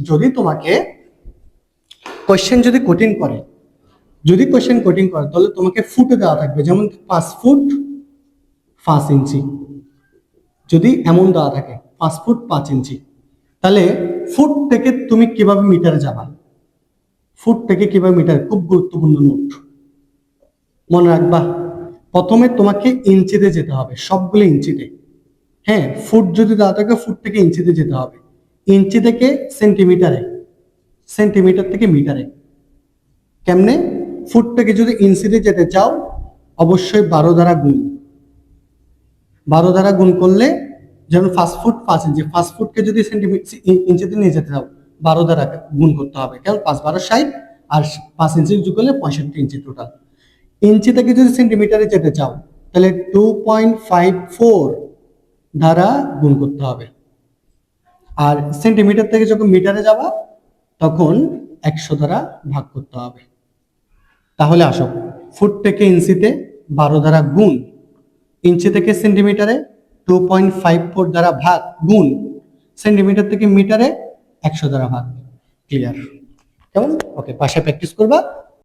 যদি তোমাকে কোশ্চেন যদি কঠিন করে, তাহলে তোমাকে ফুটে দেওয়া থাকবে, যেমন 5 ফুট 5 ইঞ্চি। যদি এমন দেওয়া থাকে 5 ফুট 5 ইঞ্চি, তাহলে ফুট থেকে তুমি কিভাবে মিটারে যাবা? ফুট থেকে কিভাবে মিটার, খুব গুরুত্বপূর্ণ নোট মনে রাখবা। প্রথমে তোমাকে ইঞ্চিতে যেতে হবে, সবগুলো ইঞ্চিতে। হ্যাঁ, ফুট যদি দেওয়া থাকে ফুট থেকে ইঞ্চিতে যেতে হবে, ইঞ্চি থেকে সেন্টিমিটারে, সেন্টিমিটার থেকে মিটারে। কেমনে? ফুট থেকে যদি ইঞ্চিতে যেতে চাও, অবশ্যই 12 দ্বারা গুণ। 12 দ্বারা গুণ করলে, যেমন 5 ফুট 5 ইঞ্চি, 5 ফুটকে যদি ইঞ্চিতে নিয়ে যেতে চাও, 12 দ্বারা গুণ করতে হবে। কেমন? 5 12 60, আর 5 ইঞ্চি যোগ করলে 65 ইঞ্চি টোটাল। ইঞ্চি থেকে যদি সেন্টিমিটারে যেতে চাও, তাহলে 2.54 দ্বারা গুণ করতে হবে। আর সেন্টিমিটার থেকে যখন মিটারে যাবা, তখন 100 দ্বারা ভাগ করতে হবে। তাহলে আসো, ফুট থেকে ইঞ্চিতে 12 দ্বারা গুণ, ইঞ্চি থেকে সেন্টিমিটারে 2.54 দ্বারা ভাগ গুণ, সেন্টিমিটার থেকে মিটারে 100 দ্বারা ভাগ। ক্লিয়ার? কেমন? ওকে, বাসায় প্র্যাকটিস করবা।